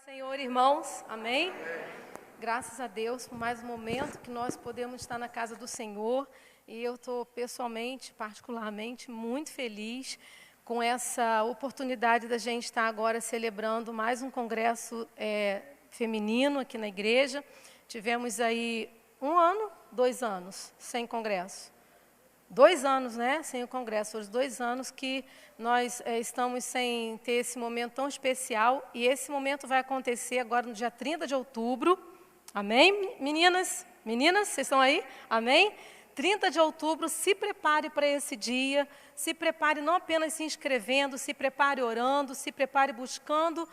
Senhor, irmãos, amém? Graças a Deus por mais um momento que nós podemos estar na casa do Senhor. E eu estou pessoalmente, particularmente, muito feliz com essa oportunidade da gente estar agora celebrando mais um congresso feminino aqui na igreja. Tivemos aí 1 ano, 2 anos sem congresso. 2 anos, né, sem o congresso. Hoje 2 anos que nós estamos sem ter esse momento tão especial. E esse momento vai acontecer agora no dia 30 de outubro. Amém, meninas? Meninas, vocês estão aí? Amém? 30 de outubro, se prepare para esse dia. Se prepare não apenas se inscrevendo, se prepare orando, se prepare buscando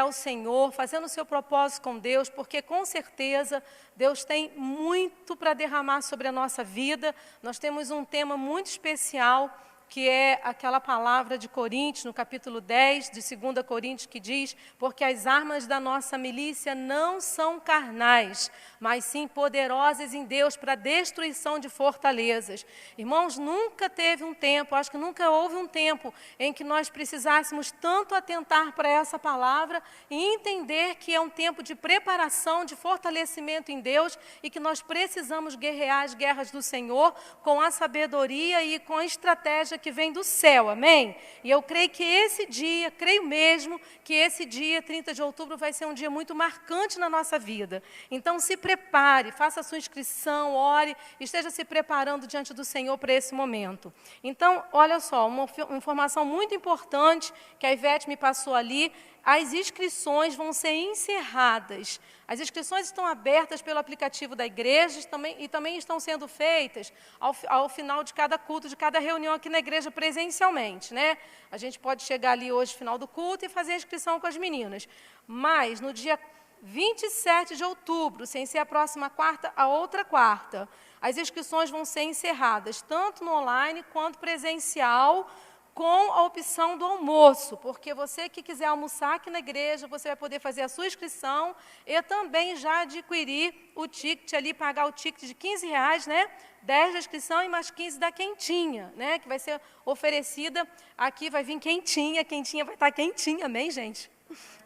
ao Senhor, fazendo o seu propósito com Deus, porque com certeza Deus tem muito para derramar sobre a nossa vida. Nós temos um tema muito especial, que é aquela palavra de Coríntios, no capítulo 10, de 2 Coríntios, que diz: porque as armas da nossa milícia não são carnais, mas sim poderosas em Deus para a destruição de fortalezas. Irmãos, nunca teve um tempo, acho que nunca houve um tempo em que nós precisássemos tanto atentar para essa palavra e entender que é um tempo de preparação, de fortalecimento em Deus e que nós precisamos guerrear as guerras do Senhor com a sabedoria e com a estratégia que vem do céu, amém? E eu creio que esse dia, creio mesmo que esse dia, 30 de outubro, vai ser um dia muito marcante na nossa vida. Então, se prepare, faça a sua inscrição, ore, esteja se preparando diante do Senhor para esse momento. Então, olha só, uma informação muito importante que a Ivete me passou ali: as inscrições vão ser encerradas. As inscrições estão abertas pelo aplicativo da igreja e também estão sendo feitas ao final de cada culto, de cada reunião aqui na igreja presencialmente, né? A gente pode chegar ali hoje, final do culto, e fazer a inscrição com as meninas. Mas, no dia 27 de outubro, sem ser a próxima quarta, a outra quarta, as inscrições vão ser encerradas, tanto no online quanto presencial, com a opção do almoço, porque você que quiser almoçar aqui na igreja, você vai poder fazer a sua inscrição e também já adquirir o ticket ali, pagar o ticket de R$15, né? 10 da inscrição e mais 15 da quentinha, né? Que vai ser oferecida aqui, vai vir quentinha vai estar quentinha, amém, gente?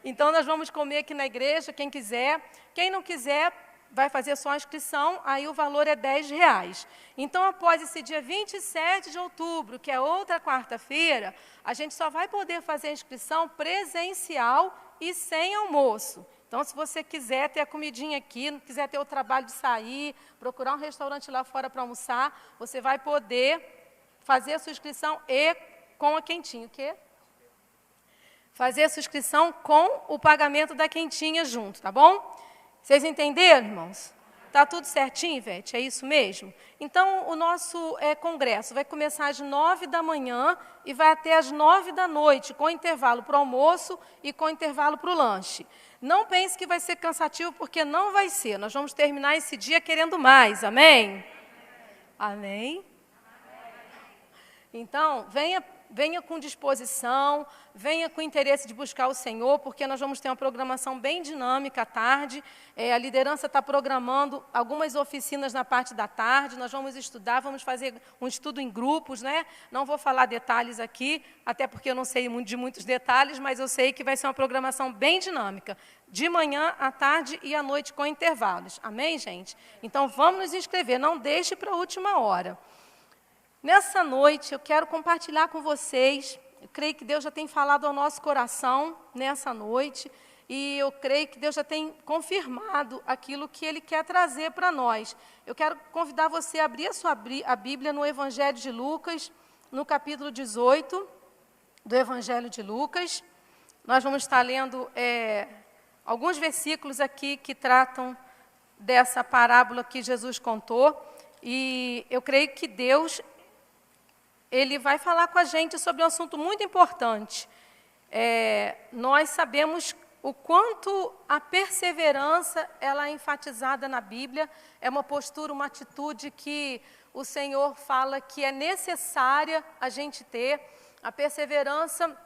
Então, nós vamos comer aqui na igreja, quem quiser. Quem não quiser, vai fazer só a inscrição, aí o valor é R$10. Então, após esse dia 27 de outubro, que é outra quarta-feira, a gente só vai poder fazer a inscrição presencial e sem almoço. Então, se você quiser ter a comidinha aqui, não quiser ter o trabalho de sair, procurar um restaurante lá fora para almoçar, você vai poder fazer a sua inscrição e com a quentinha. O quê? Fazer a sua inscrição com o pagamento da quentinha junto, tá bom? Vocês entenderam, irmãos? Está tudo certinho, Ivete? É isso mesmo? Então, o nosso congresso vai começar às 9 da manhã e vai até às 9 da noite, com intervalo para o almoço e com intervalo para o lanche. Não pense que vai ser cansativo, porque não vai ser. Nós vamos terminar esse dia querendo mais, amém? Amém? Então, venha com disposição, venha com interesse de buscar o Senhor, porque nós vamos ter uma programação bem dinâmica à tarde. A liderança está programando algumas oficinas na parte da tarde, nós vamos estudar, vamos fazer um estudo em grupos, né? Não vou falar detalhes aqui, até porque eu não sei de muitos detalhes, mas eu sei que vai ser uma programação bem dinâmica, de manhã, à tarde e à noite, com intervalos. Amém, gente? Então, vamos nos inscrever, não deixe para a última hora. Nessa noite, eu quero compartilhar com vocês, eu creio que Deus já tem falado ao nosso coração nessa noite, e eu creio que Deus já tem confirmado aquilo que Ele quer trazer para nós. Eu quero convidar você a abrir a Bíblia no Evangelho de Lucas, no capítulo 18 do Evangelho de Lucas. Nós vamos estar lendo alguns versículos aqui que tratam dessa parábola que Jesus contou, e eu creio que Deus Ele vai falar com a gente sobre um assunto muito importante. Nós sabemos o quanto a perseverança ela é enfatizada na Bíblia, é uma postura, uma atitude que o Senhor fala que é necessária a gente ter. A perseverança,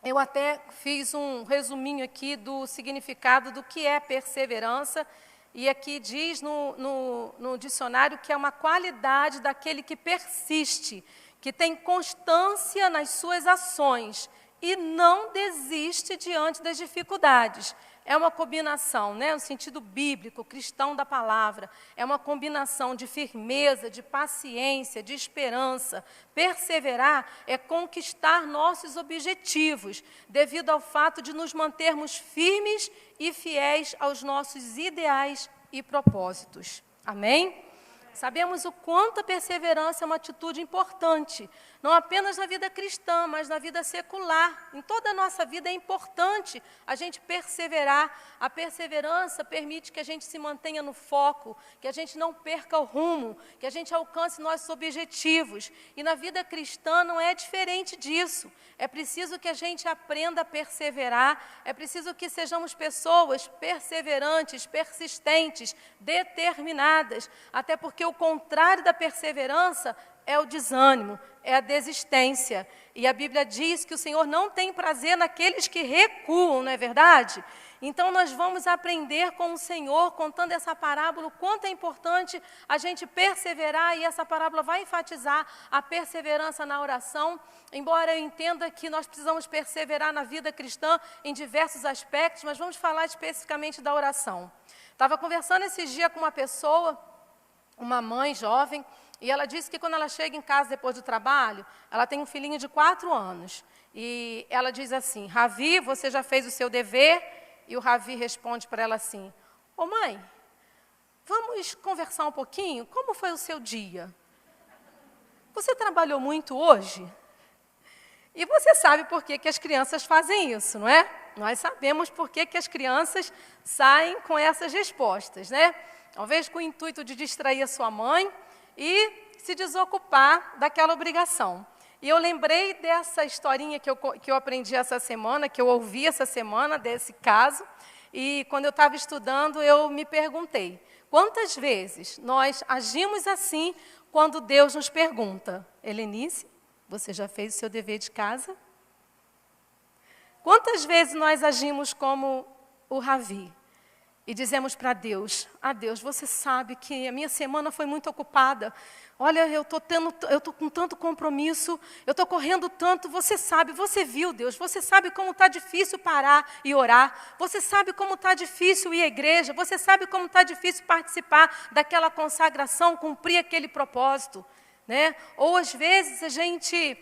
eu até fiz um resuminho aqui do significado do que é perseverança, e aqui diz no dicionário que é uma qualidade daquele que persiste, que tem constância nas suas ações e não desiste diante das dificuldades. É uma combinação, né, no sentido bíblico, cristão da palavra, é uma combinação de firmeza, de paciência, de esperança. Perseverar é conquistar nossos objetivos, devido ao fato de nos mantermos firmes e fiéis aos nossos ideais e propósitos. Amém? Sabemos o quanto a perseverança é uma atitude importante, não apenas na vida cristã, mas na vida secular. Em toda a nossa vida é importante a gente perseverar. A perseverança permite que a gente se mantenha no foco, que a gente não perca o rumo, que a gente alcance nossos objetivos. E na vida cristã não é diferente disso. É preciso que a gente aprenda a perseverar, é preciso que sejamos pessoas perseverantes, persistentes, determinadas, até porque o contrário da perseverança é o desânimo, é a desistência. E a Bíblia diz que o Senhor não tem prazer naqueles que recuam, não é verdade? Então, nós vamos aprender com o Senhor, contando essa parábola, o quanto é importante a gente perseverar, e essa parábola vai enfatizar a perseverança na oração, embora eu entenda que nós precisamos perseverar na vida cristã em diversos aspectos, mas vamos falar especificamente da oração. Estava conversando esses dias com uma pessoa, uma mãe jovem, e ela disse que quando ela chega em casa depois do trabalho, ela tem um filhinho de 4 anos. E ela diz assim: Ravi, você já fez o seu dever? E o Ravi responde para ela assim: ô mãe, vamos conversar um pouquinho? Como foi o seu dia? Você trabalhou muito hoje? E você sabe por que as crianças fazem isso, não é? Nós sabemos por que as crianças saem com essas respostas, né? Talvez com o intuito de distrair a sua mãe e se desocupar daquela obrigação. E eu lembrei dessa historinha que eu aprendi essa semana, que eu ouvi essa semana, desse caso, e quando eu estava estudando, eu me perguntei, quantas vezes nós agimos assim quando Deus nos pergunta: Helenice, você já fez o seu dever de casa? Quantas vezes nós agimos como o Ravi? E dizemos para Deus: Deus, você sabe que a minha semana foi muito ocupada. Olha, eu estou com tanto compromisso, eu estou correndo tanto, você sabe, você viu, Deus, você sabe como está difícil parar e orar, você sabe como está difícil ir à igreja, você sabe como está difícil participar daquela consagração, cumprir aquele propósito, né? Ou às vezes a gente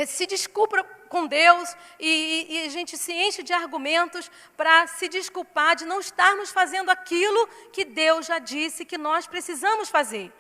se desculpa com Deus e a gente se enche de argumentos para se desculpar de não estarmos fazendo aquilo que Deus já disse que nós precisamos fazer.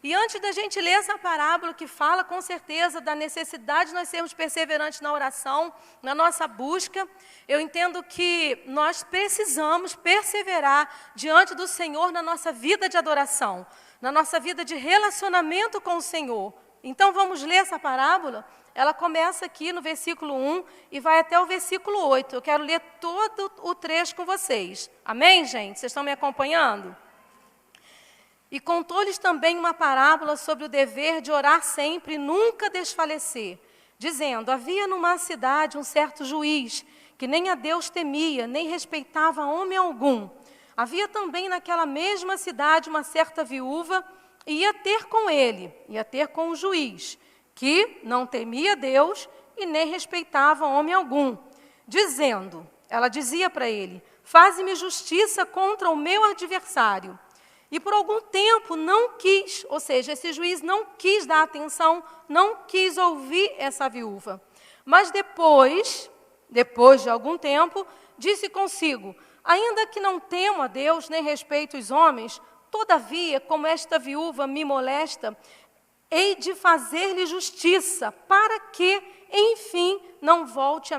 E antes da gente ler essa parábola que fala com certeza da necessidade de nós sermos perseverantes na oração, na nossa busca, eu entendo que nós precisamos perseverar diante do Senhor na nossa vida de adoração, na nossa vida de relacionamento com o Senhor. Então vamos ler essa parábola? Ela começa aqui no versículo 1 e vai até o versículo 8. Eu quero ler todo o trecho com vocês. Amém, gente? Vocês estão me acompanhando? E contou-lhes também uma parábola sobre o dever de orar sempre e nunca desfalecer, dizendo: havia numa cidade um certo juiz, que nem a Deus temia, nem respeitava homem algum. Havia também naquela mesma cidade uma certa viúva, e ia ter com o juiz, que não temia Deus e nem respeitava homem algum, dizendo, ela dizia para ele: faze-me justiça contra o meu adversário. E por algum tempo não quis, ou seja, esse juiz não quis dar atenção, não quis ouvir essa viúva. Mas depois de algum tempo, disse consigo: ainda que não temo a Deus, nem respeito os homens, todavia, como esta viúva me molesta, hei de fazer-lhe justiça, para que, enfim, não volte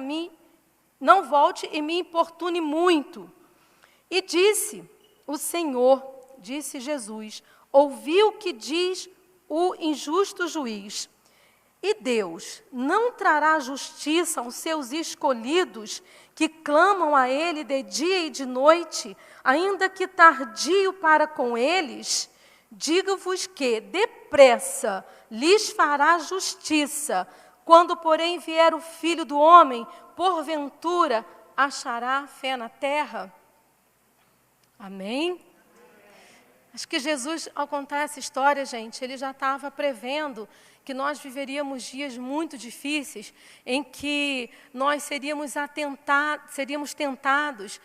e me importune muito. E disse o Senhor, disse Jesus: ouvi o que diz o injusto juiz. E Deus não trará justiça aos seus escolhidos, que clamam a Ele de dia e de noite, ainda que tardio para com eles? Digo-vos que, depressa, lhes fará justiça. Quando, porém, vier o Filho do Homem, porventura, achará fé na terra? Amém? Acho que Jesus, ao contar essa história, gente, ele já estava prevendo que nós viveríamos dias muito difíceis, em que nós seríamos tentados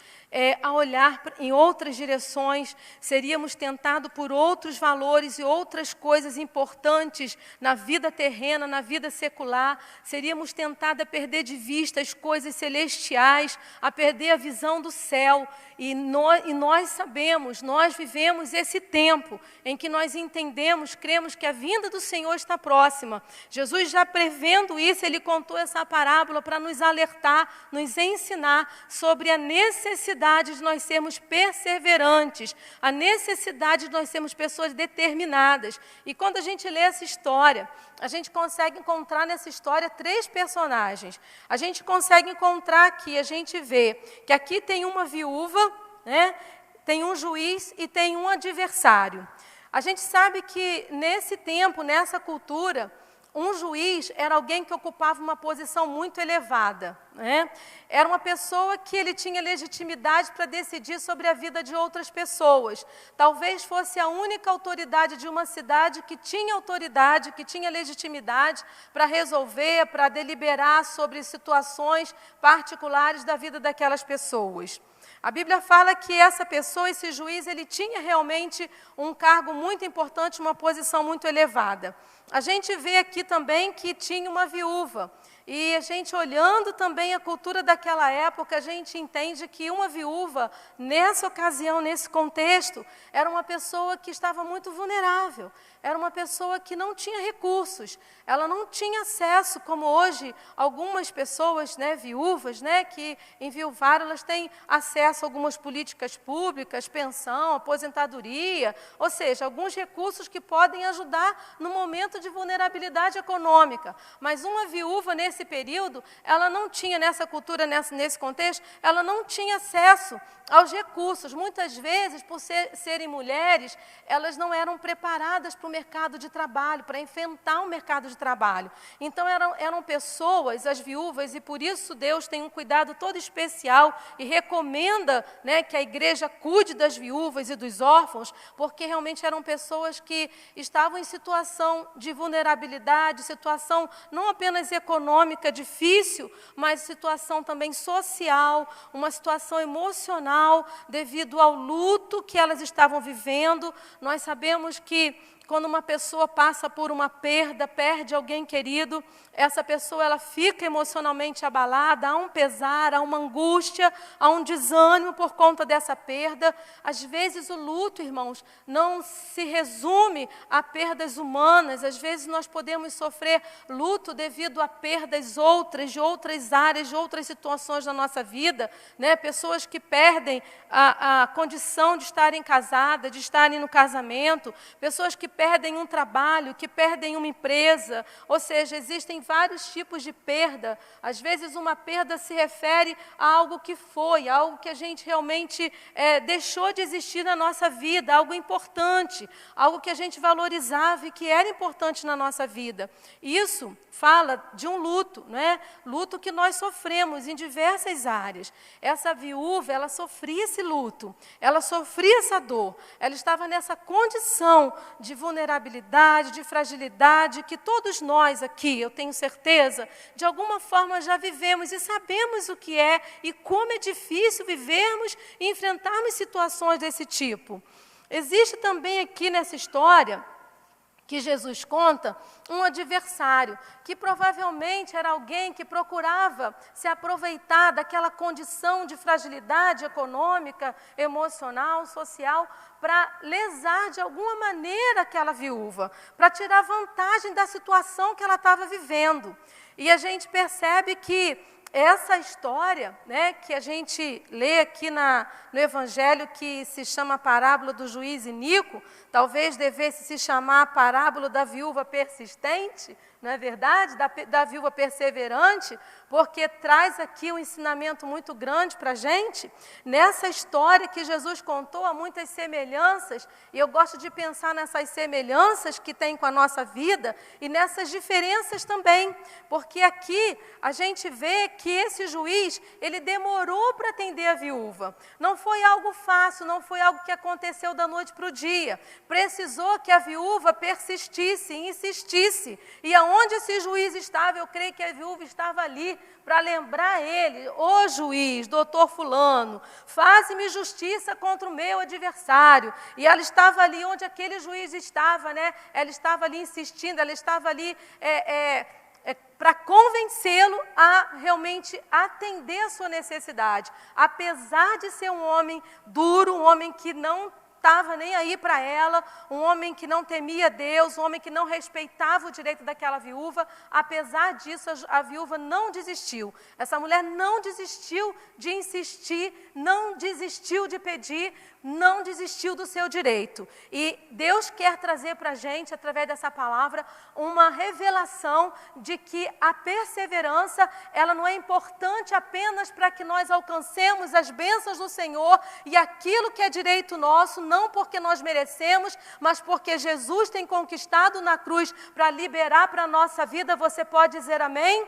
a olhar em outras direções, seríamos tentados por outros valores e outras coisas importantes na vida terrena, na vida secular, seríamos tentados a perder de vista as coisas celestiais, a perder a visão do céu. E nós sabemos, nós vivemos esse tempo em que nós entendemos, cremos que a vinda do Senhor está próxima. Jesus, já prevendo isso, Ele contou essa parábola para nos alertar, nos ensinar sobre a necessidade de nós sermos perseverantes, a necessidade de nós sermos pessoas determinadas. E quando a gente lê essa história, a gente consegue encontrar nessa história 3 personagens. A gente consegue encontrar aqui, a gente vê que aqui tem uma viúva, né, tem um juiz e tem um adversário. A gente sabe que nesse tempo, nessa cultura, um juiz era alguém que ocupava uma posição muito elevada, né? Era uma pessoa que ele tinha legitimidade para decidir sobre a vida de outras pessoas. Talvez fosse a única autoridade de uma cidade que tinha autoridade, que tinha legitimidade para resolver, para deliberar sobre situações particulares da vida daquelas pessoas. A Bíblia fala que essa pessoa, esse juiz, ele tinha realmente um cargo muito importante, uma posição muito elevada. A gente vê aqui também que tinha uma viúva. E a gente olhando também a cultura daquela época, a gente entende que uma viúva, nessa ocasião, nesse contexto, era uma pessoa que estava muito vulnerável. Era uma pessoa que não tinha recursos, ela não tinha acesso, como hoje algumas pessoas, né, viúvas, né, que enviuvaram, elas têm acesso a algumas políticas públicas, pensão, aposentadoria, ou seja, alguns recursos que podem ajudar no momento de vulnerabilidade econômica. Mas uma viúva, nesse período, ela não tinha, nessa cultura, nesse contexto, ela não tinha acesso aos recursos. Muitas vezes, por serem mulheres, elas não eram preparadas para o mercado de trabalho, para enfrentar o mercado de trabalho. Então, eram pessoas, as viúvas, e por isso Deus tem um cuidado todo especial e recomenda, né, que a igreja cuide das viúvas e dos órfãos, porque realmente eram pessoas que estavam em situação de vulnerabilidade, situação não apenas econômica difícil, mas situação também social, uma situação emocional, devido ao luto que elas estavam vivendo. Nós sabemos que quando uma pessoa passa por uma perda, perde alguém querido, essa pessoa ela fica emocionalmente abalada, há um pesar, há uma angústia, há um desânimo por conta dessa perda. Às vezes o luto, irmãos, não se resume a perdas humanas. Às vezes nós podemos sofrer luto devido a perdas outras, de outras áreas, de outras situações da nossa vida, né? Pessoas que perdem a condição de estarem casadas, de estarem no casamento, pessoas que perdem um trabalho, que perdem uma empresa, ou seja, existem vários tipos de perda. Às vezes uma perda se refere a algo que foi, a algo que a gente realmente deixou de existir na nossa vida, algo importante, algo que a gente valorizava e que era importante na nossa vida. Isso fala de um luto, né? Luto que nós sofremos em diversas áreas. Essa viúva, ela sofria esse luto, ela sofria essa dor, ela estava nessa condição de vulnerabilidade, de fragilidade, que todos nós aqui, eu tenho certeza, de alguma forma já vivemos e sabemos o que é e como é difícil vivermos e enfrentarmos situações desse tipo. Existe também aqui nessa história que Jesus conta, um adversário, que provavelmente era alguém que procurava se aproveitar daquela condição de fragilidade econômica, emocional, social, para lesar de alguma maneira aquela viúva, para tirar vantagem da situação que ela estava vivendo. E a gente percebe que essa história, né, que a gente lê aqui no Evangelho, que se chama a parábola do juiz iníquo, talvez devesse se chamar a parábola da viúva persistente, não é verdade? Da viúva perseverante, porque traz aqui um ensinamento muito grande para a gente. Nessa história que Jesus contou, há muitas semelhanças, e eu gosto de pensar nessas semelhanças que tem com a nossa vida e nessas diferenças também, porque aqui a gente vê que esse juiz, ele demorou para atender a viúva. Não foi algo fácil, não foi algo que aconteceu da noite para o dia. Precisou que a viúva persistisse, insistisse. E aonde esse juiz estava, eu creio que a viúva estava ali para lembrar ele: ô juiz, doutor fulano, faze-me justiça contra o meu adversário. E ela estava ali onde aquele juiz estava, né? Ela estava ali insistindo, ela estava ali para convencê-lo a realmente atender a sua necessidade. Apesar de ser um homem duro, um homem que não estava nem aí para ela, um homem que não temia Deus, um homem que não respeitava o direito daquela viúva, apesar disso, a viúva não desistiu. Essa mulher não desistiu de insistir, não desistiu de pedir, não desistiu do seu direito. E Deus quer trazer para a gente, através dessa palavra, uma revelação de que a perseverança, ela não é importante apenas para que nós alcancemos as bênçãos do Senhor e aquilo que é direito nosso, não porque nós merecemos, mas porque Jesus tem conquistado na cruz para liberar para a nossa vida. Você pode dizer amém?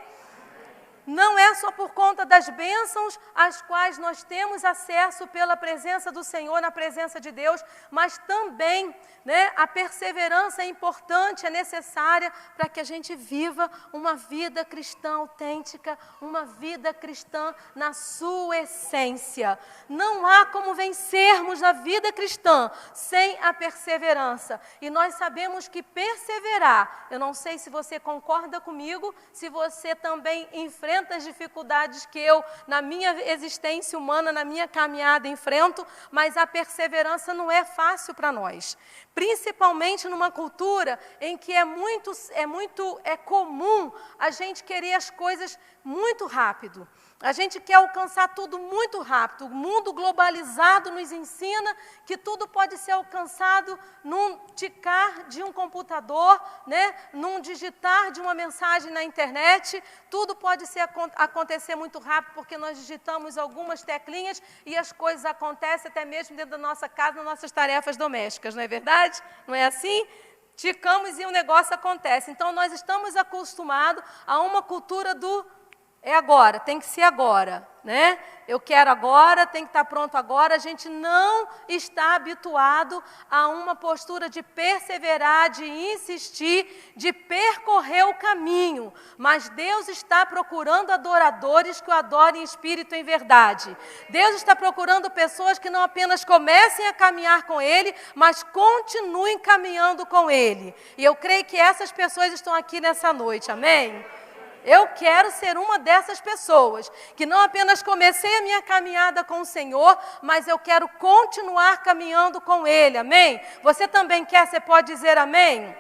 Não é só por conta das bênçãos às quais nós temos acesso pela presença do Senhor, na presença de Deus, mas também, né, a perseverança é importante, é necessária para que a gente viva uma vida cristã autêntica, uma vida cristã na sua essência. Não há como vencermos na vida cristã sem a perseverança. E nós sabemos que perseverar, eu não sei se você concorda comigo, se você também enfrenta as dificuldades que eu, na minha existência humana, na minha caminhada, enfrento, mas a perseverança não é fácil para nós. Principalmente numa cultura em que é comum a gente querer as coisas muito rápido. A gente quer alcançar tudo muito rápido. O mundo globalizado nos ensina que tudo pode ser alcançado num ticar de um computador, né? Num digitar de uma mensagem na internet. Tudo pode acontecer muito rápido, porque nós digitamos algumas teclinhas e as coisas acontecem até mesmo dentro da nossa casa, nas nossas tarefas domésticas, não é verdade? Não é assim? Ticamos e o negócio acontece. Então, nós estamos acostumados a uma cultura do é agora, tem que ser agora, né? Eu quero agora, tem que estar pronto agora. A gente não está habituado a uma postura de perseverar, de insistir, de percorrer o caminho. Mas Deus está procurando adoradores que o adorem em espírito e em verdade. Deus está procurando pessoas que não apenas comecem a caminhar com Ele, mas continuem caminhando com Ele. E eu creio que essas pessoas estão aqui nessa noite, amém? Eu quero ser uma dessas pessoas, que não apenas comecei a minha caminhada com o Senhor, mas eu quero continuar caminhando com Ele, amém? Você também quer, você pode dizer amém?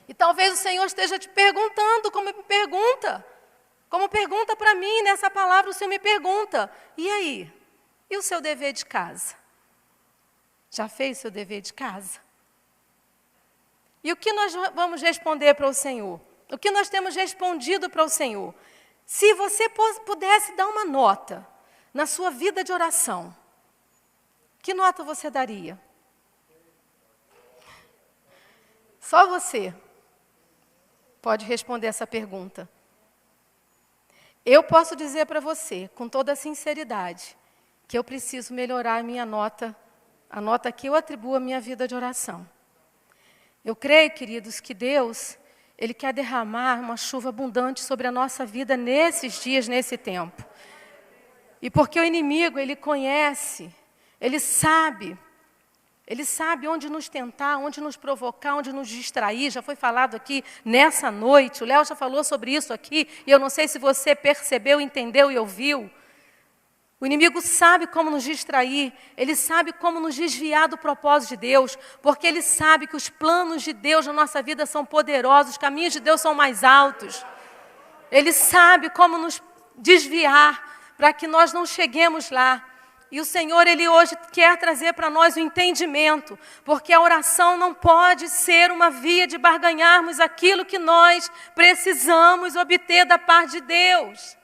E talvez o Senhor esteja te perguntando, como pergunta para mim, nessa palavra o Senhor me pergunta: e aí? E o seu dever de casa? Já fez o seu dever de casa? E o que nós vamos responder para o Senhor? O que nós temos respondido para o Senhor? Se você pudesse dar uma nota na sua vida de oração, que nota você daria? Só você pode responder essa pergunta. Eu posso dizer para você, com toda a sinceridade, que eu preciso melhorar a minha nota, a nota que eu atribuo à minha vida de oração. Eu creio, queridos, que Deus, Ele quer derramar uma chuva abundante sobre a nossa vida nesses dias, nesse tempo. E porque o inimigo, ele conhece, ele sabe onde nos tentar, onde nos provocar, onde nos distrair. Já foi falado aqui nessa noite, o Léo já falou sobre isso aqui, e eu não sei se você percebeu, entendeu e ouviu. O inimigo sabe como nos distrair, ele sabe como nos desviar do propósito de Deus, porque ele sabe que os planos de Deus na nossa vida são poderosos, os caminhos de Deus são mais altos. Ele sabe como nos desviar para que nós não cheguemos lá. E o Senhor, Ele hoje quer trazer para nós o entendimento, porque a oração não pode ser uma via de barganharmos aquilo que nós precisamos obter da parte de Deus.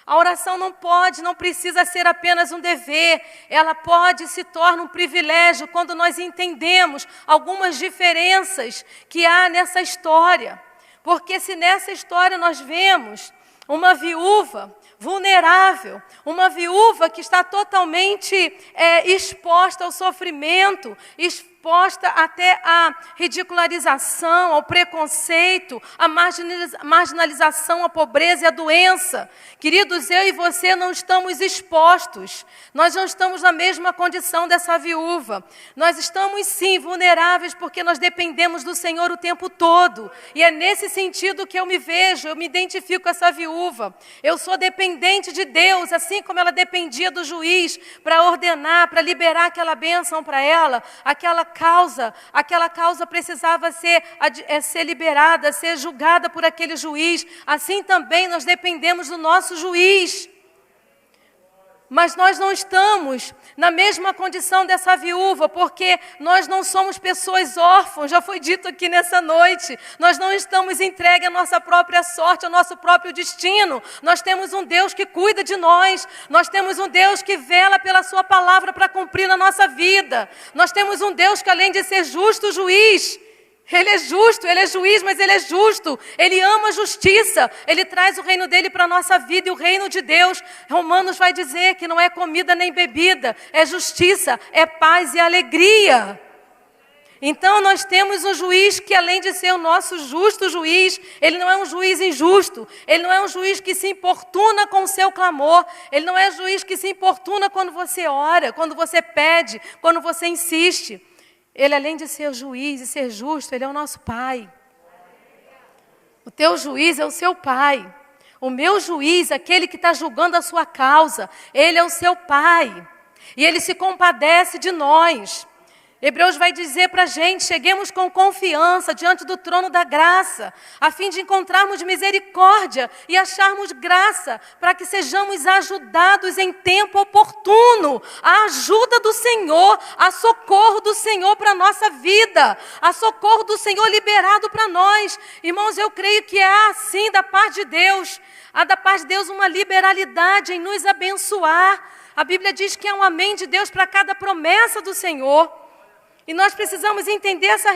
A oração não precisa ser apenas um dever, ela pode se tornar um privilégio quando nós entendemos algumas diferenças que há nessa história. Porque se nessa história nós vemos uma viúva vulnerável, uma viúva que está totalmente exposta ao sofrimento, exposta até à ridicularização, ao preconceito, à marginalização, à pobreza e à doença. Queridos, eu e você não estamos expostos, nós não estamos na mesma condição dessa viúva. Nós estamos sim vulneráveis porque nós dependemos do Senhor o tempo todo. E é nesse sentido que eu me vejo, eu me identifico com essa viúva. Eu sou dependente de Deus, assim como ela dependia do juiz para ordenar, para liberar aquela bênção para ela, aquela causa precisava ser liberada, ser julgada por aquele juiz. Assim também nós dependemos do nosso juiz. Mas nós não estamos na mesma condição dessa viúva, porque nós não somos pessoas órfãs, já foi dito aqui nessa noite. Nós não estamos entregues à nossa própria sorte, ao nosso próprio destino. Nós temos um Deus que cuida de nós. Nós temos um Deus que vela pela sua palavra para cumprir na nossa vida. Nós temos um Deus que, além de ser justo juiz, Ele é justo, Ele é juiz, mas Ele é justo. Ele ama a justiça. Ele traz o reino dEle para a nossa vida. E o reino de Deus, Romanos vai dizer que não é comida nem bebida. É justiça, é paz e alegria. Então nós temos um juiz que, além de ser o nosso justo juiz, Ele não é um juiz injusto. Ele não é um juiz que se importuna com o seu clamor. Ele não é um juiz que se importuna quando você ora, quando você pede, quando você insiste. Ele, além de ser juiz e ser justo, Ele é o nosso Pai. O teu juiz é o seu Pai. O meu juiz, aquele que está julgando a sua causa, Ele é o seu Pai. E Ele se compadece de nós. Hebreus vai dizer para a gente, cheguemos com confiança diante do trono da graça, a fim de encontrarmos misericórdia e acharmos graça, para que sejamos ajudados em tempo oportuno. A ajuda do Senhor, a socorro do Senhor para a nossa vida, a socorro do Senhor liberado para nós. Irmãos, eu creio que há sim da parte de Deus, há da parte de Deus uma liberalidade em nos abençoar. A Bíblia diz que há um amém de Deus para cada promessa do Senhor. E nós precisamos entender essa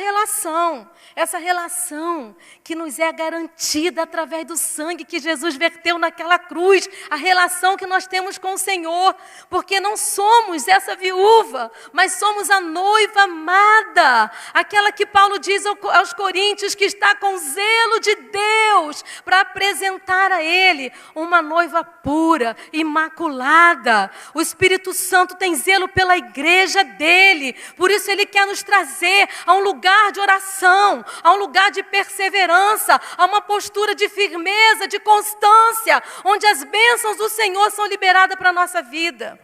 relação que nos é garantida através do sangue que Jesus verteu naquela cruz, a relação que nós temos com o Senhor, porque não somos essa viúva, mas somos a noiva amada, aquela que Paulo diz aos Coríntios que está com zelo de Deus para apresentar a Ele uma noiva pura, imaculada. O Espírito Santo tem zelo pela igreja dele, por isso Ele quer nos trazer a um lugar de oração, a um lugar de perseverança, a uma postura de firmeza, de constância, onde as bênçãos do Senhor são liberadas para a nossa vida.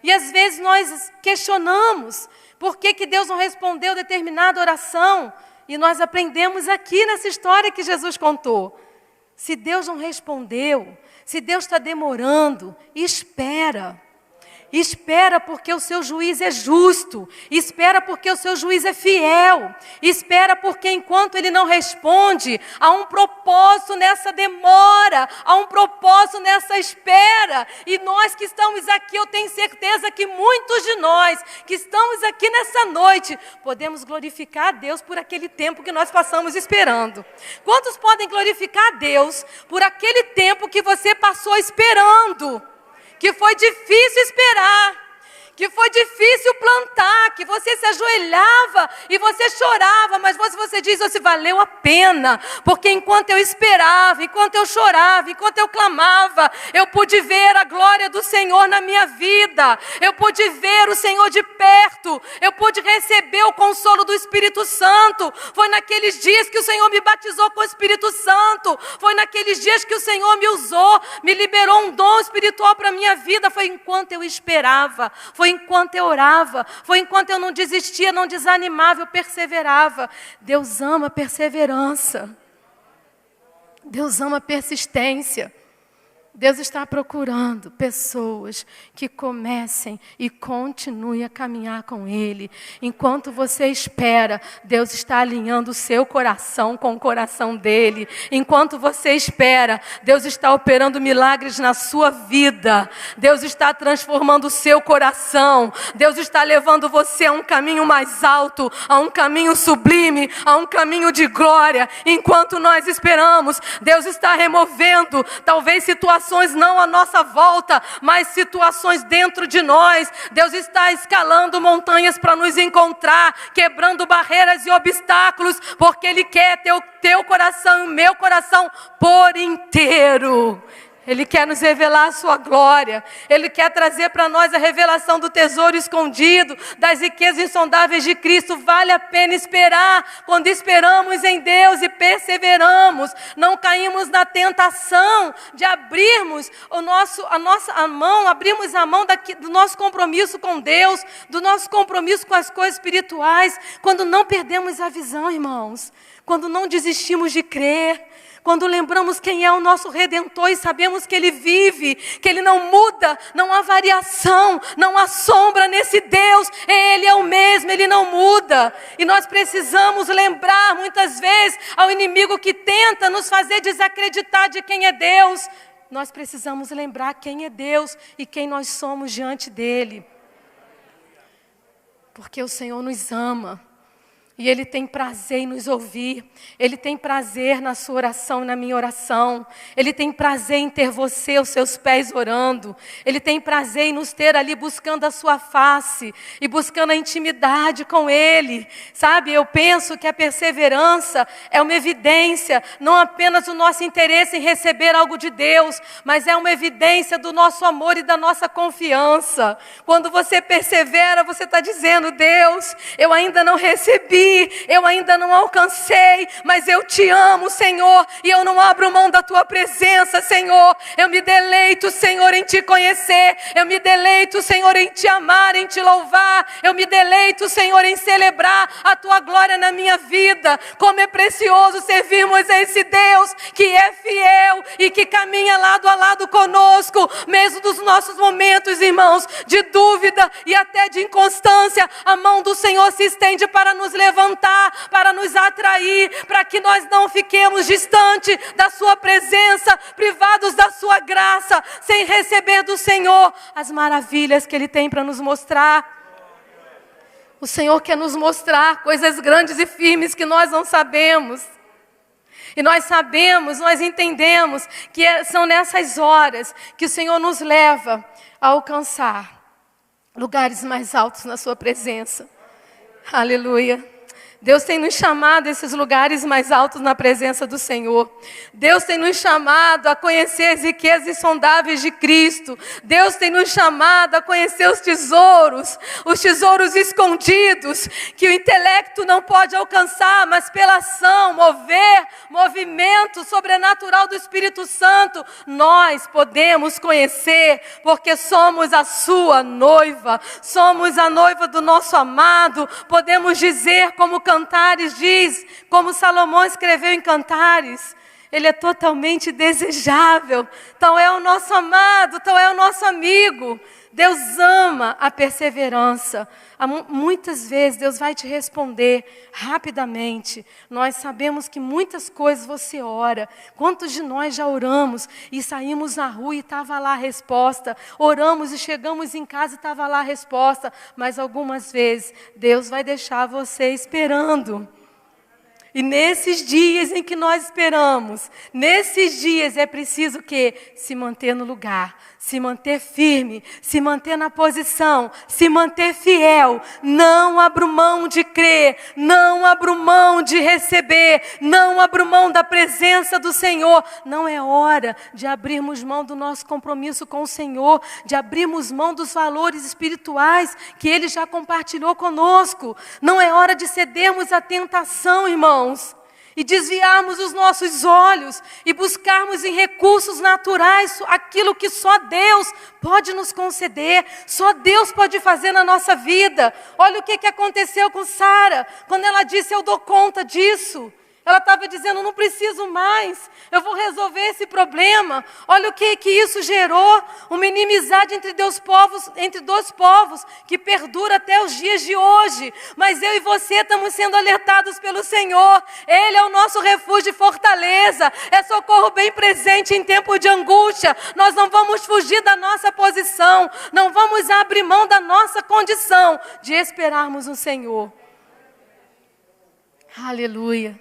E às vezes nós questionamos por que Deus não respondeu determinada oração, e nós aprendemos aqui nessa história que Jesus contou. Se Deus não respondeu, se Deus está demorando, espera. Espera porque o seu juiz é justo. Espera porque o seu juiz é fiel. Espera porque enquanto ele não responde, há um propósito nessa demora, há um propósito nessa espera. E nós que estamos aqui, eu tenho certeza que muitos de nós que estamos aqui nessa noite, podemos glorificar a Deus por aquele tempo que nós passamos esperando. Quantos podem glorificar a Deus por aquele tempo que você passou esperando? Que foi difícil esperar, que foi difícil plantar, que você se ajoelhava e você chorava, mas você diz, se valeu a pena, porque enquanto eu esperava, enquanto eu chorava, enquanto eu clamava, eu pude ver a glória do Senhor na minha vida, eu pude ver o Senhor de perto, eu pude receber o consolo do Espírito Santo. Foi naqueles dias que o Senhor me batizou com o Espírito Santo, foi naqueles dias que o Senhor me usou, me liberou um dom espiritual para a minha vida. Foi enquanto eu esperava, foi enquanto eu orava, foi enquanto eu não desistia, não desanimava, eu perseverava. Deus ama a perseverança. Deus ama a persistência. Deus está procurando pessoas que comecem e continuem a caminhar com Ele. Enquanto você espera, Deus está alinhando o seu coração com o coração dEle. Enquanto você espera, Deus está operando milagres na sua vida. Deus está transformando o seu coração. Deus está levando você a um caminho mais alto, a um caminho sublime, a um caminho de glória. Enquanto nós esperamos, Deus está removendo, talvez situações não à nossa volta, mas situações dentro de nós. Deus está escalando montanhas para nos encontrar, quebrando barreiras e obstáculos, porque Ele quer ter o teu coração e o meu coração por inteiro. Ele quer nos revelar a sua glória. Ele quer trazer para nós a revelação do tesouro escondido, das riquezas insondáveis de Cristo. Vale a pena esperar. Quando esperamos em Deus e perseveramos, não caímos na tentação de abrirmos a mão, abrirmos a mão do nosso compromisso com Deus, do nosso compromisso com as coisas espirituais, quando não perdemos a visão, irmãos, quando não desistimos de crer, quando lembramos quem é o nosso Redentor e sabemos que Ele vive, que Ele não muda, não há variação, não há sombra nesse Deus, Ele é o mesmo, Ele não muda. E nós precisamos lembrar muitas vezes ao inimigo que tenta nos fazer desacreditar de quem é Deus. Nós precisamos lembrar quem é Deus e quem nós somos diante dEle. Porque o Senhor nos ama. E Ele tem prazer em nos ouvir. Ele tem prazer na sua oração e na minha oração. Ele tem prazer em ter você aos seus pés orando. Ele tem prazer em nos ter ali buscando a sua face e buscando a intimidade com Ele. Sabe, eu penso que a perseverança é uma evidência, não apenas do nosso interesse em receber algo de Deus, mas é uma evidência do nosso amor e da nossa confiança. Quando você persevera, você está dizendo: Deus, eu ainda não recebi, eu ainda não alcancei, mas eu te amo, Senhor, e eu não abro mão da tua presença, Senhor. Eu me deleito, Senhor, em te conhecer. Eu me deleito, Senhor, em te amar, em te louvar. Eu me deleito, Senhor, em celebrar a tua glória na minha vida. Como é precioso servirmos a esse Deus que é fiel e que caminha lado a lado conosco, mesmo dos nossos momentos, irmãos, de dúvida e até de inconstância. A mão do Senhor se estende para nos levantar, para nos atrair, para que nós não fiquemos distante da sua presença, privados da sua graça, sem receber do Senhor as maravilhas que Ele tem para nos mostrar. O Senhor quer nos mostrar coisas grandes e firmes que nós não sabemos. E nós sabemos, nós entendemos que são nessas horas que o Senhor nos leva a alcançar lugares mais altos na sua presença. Aleluia. Deus tem nos chamado a esses lugares mais altos na presença do Senhor. Deus tem nos chamado a conhecer as riquezas insondáveis de Cristo. Deus tem nos chamado a conhecer os tesouros escondidos, que o intelecto não pode alcançar, mas pela ação, movimento sobrenatural do Espírito Santo, nós podemos conhecer, porque somos a sua noiva, somos a noiva do nosso amado. Podemos dizer como Cantares diz, como Salomão escreveu em Cantares: Ele é totalmente desejável, tal é o nosso amado, tal é o nosso amigo. Deus ama a perseverança. Muitas vezes Deus vai te responder rapidamente. Nós sabemos que muitas coisas você ora. Quantos de nós já oramos e saímos na rua e estava lá a resposta? Oramos e chegamos em casa e estava lá a resposta. Mas algumas vezes Deus vai deixar você esperando. E nesses dias em que nós esperamos, nesses dias é preciso que se manter no lugar, se manter firme, se manter na posição, se manter fiel. Não abro mão de crer, não abro mão de receber, não abro mão da presença do Senhor. Não é hora de abrirmos mão do nosso compromisso com o Senhor, de abrirmos mão dos valores espirituais que Ele já compartilhou conosco. Não é hora de cedermos à tentação, irmãos, e desviarmos os nossos olhos e buscarmos em recursos naturais aquilo que só Deus pode nos conceder, só Deus pode fazer na nossa vida. Olha o que aconteceu com Sara, quando ela disse: eu dou conta disso. Ela estava dizendo, não preciso mais, eu vou resolver esse problema. Olha o que isso gerou, uma inimizade entre dois povos, que perdura até os dias de hoje. Mas eu e você estamos sendo alertados pelo Senhor. Ele é o nosso refúgio e fortaleza, é socorro bem presente em tempo de angústia. Nós não vamos fugir da nossa posição, não vamos abrir mão da nossa condição de esperarmos no Senhor. Aleluia.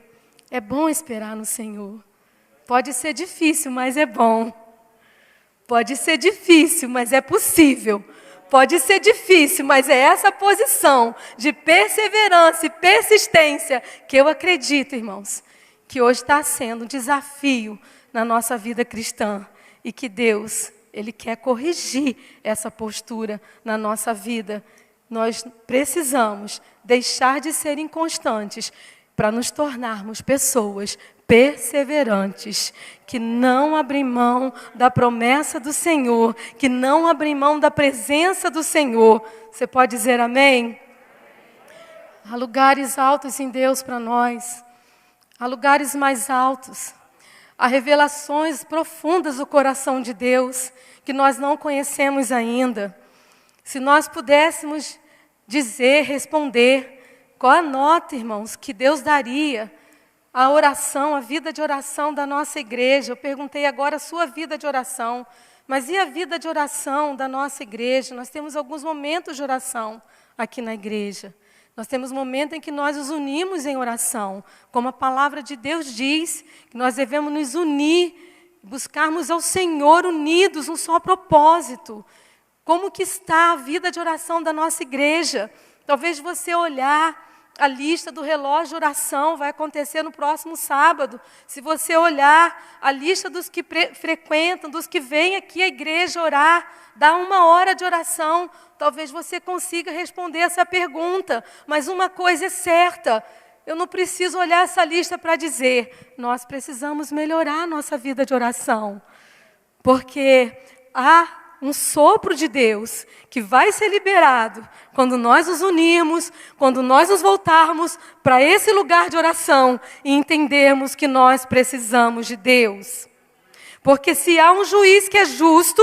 É bom esperar no Senhor. Pode ser difícil, mas é bom. Pode ser difícil, mas é possível. Pode ser difícil, mas é essa posição de perseverança e persistência que eu acredito, irmãos, que hoje está sendo um desafio na nossa vida cristã. E que Deus, Ele quer corrigir essa postura na nossa vida. Nós precisamos deixar de ser inconstantes para nos tornarmos pessoas perseverantes, que não abrem mão da promessa do Senhor, que não abrem mão da presença do Senhor. Você pode dizer amém? Há lugares altos em Deus para nós, há lugares mais altos, há revelações profundas do coração de Deus, que nós não conhecemos ainda. Se nós pudéssemos dizer, responder, qual a nota, irmãos, que Deus daria à oração, à vida de oração da nossa igreja? Eu perguntei agora a sua vida de oração, mas e a vida de oração da nossa igreja? Nós temos alguns momentos de oração aqui na igreja. Nós temos momentos em que nós nos unimos em oração, como a palavra de Deus diz, que nós devemos nos unir, buscarmos ao Senhor unidos, um só propósito. Como que está a vida de oração da nossa igreja? Talvez você olhar a lista do relógio de oração, vai acontecer no próximo sábado. Se você olhar a lista dos que frequentam, dos que vêm aqui à igreja orar, dá 1 hora de oração, talvez você consiga responder essa pergunta. Mas uma coisa é certa, eu não preciso olhar essa lista para dizer, nós precisamos melhorar a nossa vida de oração. Porque há um sopro de Deus que vai ser liberado quando nós nos unirmos, quando nós nos voltarmos para esse lugar de oração e entendermos que nós precisamos de Deus. Porque se há um juiz que é justo,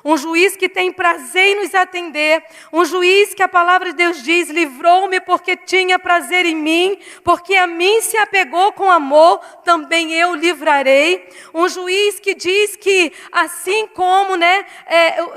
um juiz que tem prazer em nos atender, um juiz que a palavra de Deus diz, livrou-me porque tinha prazer em mim, porque a mim se apegou com amor, também eu livrarei. Um juiz que diz que assim como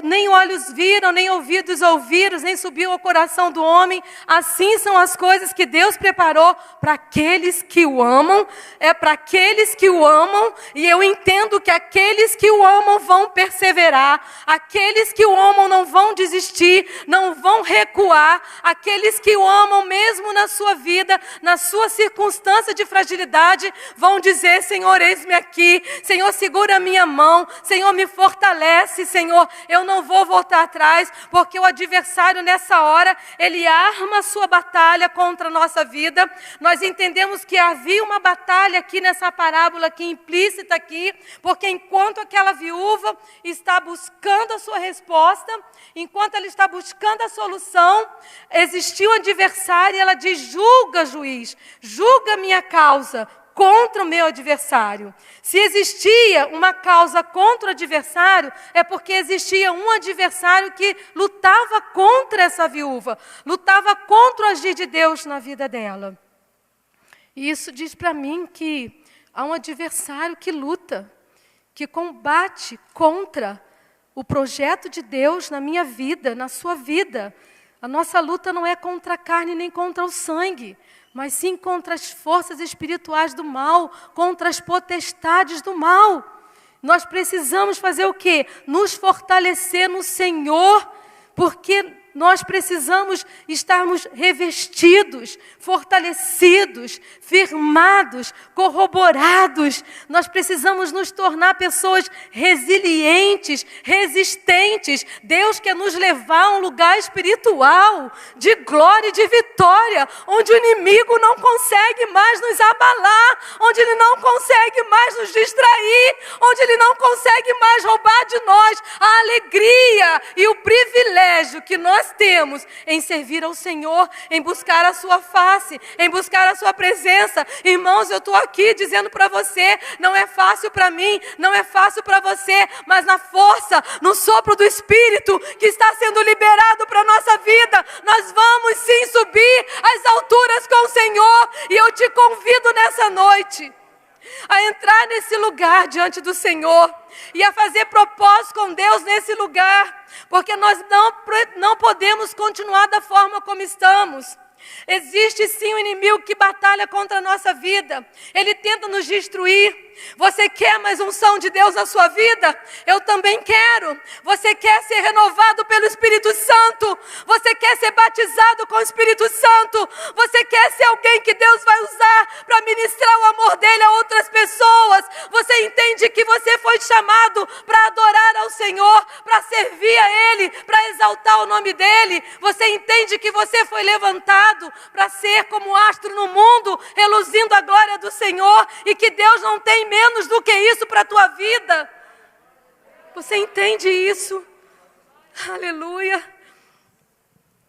nem olhos viram, nem ouvidos ouviram, nem subiu ao coração do homem, assim são as coisas que Deus preparou para aqueles que o amam, é para aqueles que o amam, e eu entendo que aqueles que o amam vão perseverar. Aqueles que o amam não vão desistir, não vão recuar. Aqueles que o amam mesmo na sua vida, na sua circunstância de fragilidade, vão dizer, Senhor, eis-me aqui. Senhor, segura a minha mão. Senhor, me fortalece. Senhor, eu não vou voltar atrás, porque o adversário nessa hora, ele arma a sua batalha contra a nossa vida. Nós entendemos que havia uma batalha aqui nessa parábola, aqui implícita aqui, porque enquanto aquela viúva está buscando a sua resposta, enquanto ela está buscando a solução, existiu um adversário e ela diz, julga, juiz, julga minha causa contra o meu adversário. Se existia uma causa contra o adversário, é porque existia um adversário que lutava contra essa viúva, lutava contra o agir de Deus na vida dela. E isso diz para mim que há um adversário que luta, que combate contra o projeto de Deus na minha vida, na sua vida. A nossa luta não é contra a carne nem contra o sangue, mas sim contra as forças espirituais do mal, contra as potestades do mal. Nós precisamos fazer o quê? Nos fortalecer no Senhor, porque nós precisamos estarmos revestidos, fortalecidos, firmados, corroborados. Nós precisamos nos tornar pessoas resilientes, resistentes. Deus quer nos levar a um lugar espiritual, de glória e de vitória, onde o inimigo não consegue mais nos abalar, onde ele não consegue mais nos distrair, onde ele não consegue mais roubar de nós a alegria e o privilégio que nós nós temos em servir ao Senhor, em buscar a sua face, em buscar a sua presença. Irmãos, eu estou aqui dizendo para você, não é fácil para mim, não é fácil para você, mas na força, no sopro do Espírito que está sendo liberado para a nossa vida, nós vamos sim subir às alturas com o Senhor. E eu te convido nessa noite a entrar nesse lugar diante do Senhor e a fazer propósito com Deus nesse lugar, porque nós não podemos continuar da forma como estamos. Existe sim um inimigo que batalha contra a nossa vida. Ele tenta nos destruir. Você quer mais unção de Deus na sua vida? Eu também quero. Você quer ser renovado pelo Espírito Santo? Você quer ser batizado com o Espírito Santo? Você quer ser alguém que Deus vai usar para ministrar o amor dele a outras pessoas? Você entende que você foi chamado para adorar ao Senhor, para servir a Ele, para exaltar o nome dEle? Você entende que você foi levantado para ser como astro no mundo, reluzindo a glória do Senhor, e que Deus não tem menos do que isso para a tua vida? Você entende isso? Aleluia!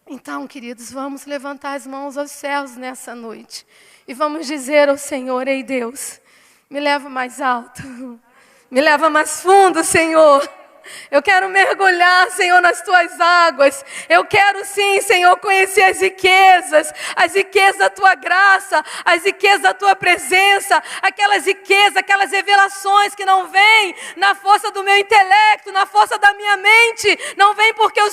Então, queridos, vamos levantar as mãos aos céus nessa noite e vamos dizer ao Senhor: ei Deus, me leva mais alto, me leva mais fundo, Senhor. Eu quero mergulhar, Senhor, nas tuas águas. Eu quero sim, Senhor, conhecer as riquezas da tua graça, as riquezas da tua presença, aquelas riquezas, aquelas revelações que não vêm na força do meu intelecto, na força da minha mente, não vem porque eu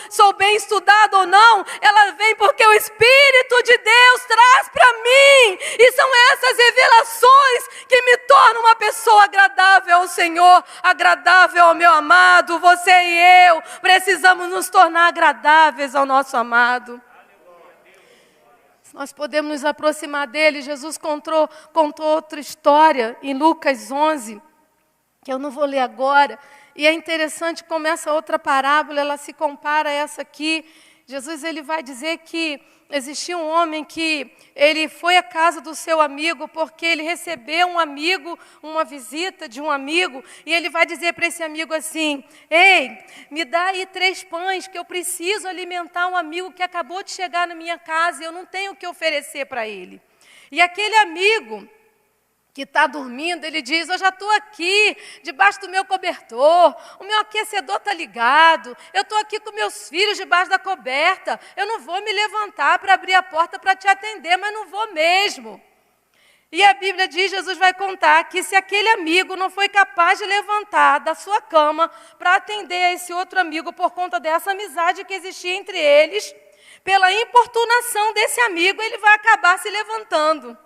sou bem estudado ou não, ela vem porque o Espírito de Deus traz para mim, e são essas revelações que me tornam uma pessoa agradável ao Senhor, agradável ao meu amado. Você e eu precisamos nos tornar agradáveis ao nosso amado. Nós podemos nos aproximar dele. Jesus contou outra história em Lucas 11, que eu não vou ler agora. E é interessante como essa outra parábola, ela se compara a essa aqui. Jesus, ele vai dizer que existia um homem que ele foi à casa do seu amigo porque ele recebeu um amigo, uma visita de um amigo, e ele vai dizer para esse amigo assim: ei, me dá aí 3 pães que eu preciso alimentar um amigo que acabou de chegar na minha casa e eu não tenho o que oferecer para ele. E aquele amigo que está dormindo, ele diz: eu já estou aqui, debaixo do meu cobertor, o meu aquecedor está ligado, eu estou aqui com meus filhos debaixo da coberta, eu não vou me levantar para abrir a porta para te atender, mas não vou mesmo. E a Bíblia diz, Jesus vai contar que se aquele amigo não foi capaz de levantar da sua cama para atender a esse outro amigo por conta dessa amizade que existia entre eles, pela importunação desse amigo, ele vai acabar se levantando.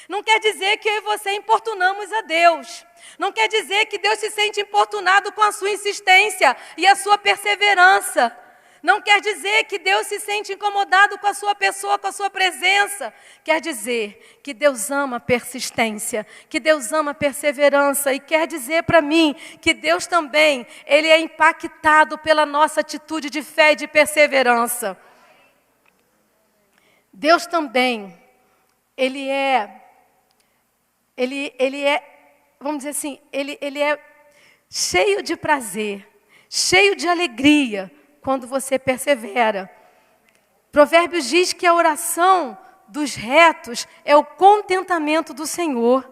Não quer dizer que eu e você importunamos a Deus. Não quer dizer que Deus se sente importunado com a sua insistência e a sua perseverança. Não quer dizer que Deus se sente incomodado com a sua pessoa, com a sua presença. Quer dizer que Deus ama a persistência, que Deus ama a perseverança. E quer dizer para mim que Deus também, Ele é impactado pela nossa atitude de fé e de perseverança. Deus também, Ele é, vamos dizer assim, ele é cheio de prazer, cheio de alegria quando você persevera. Provérbios diz que a oração dos retos é o contentamento do Senhor.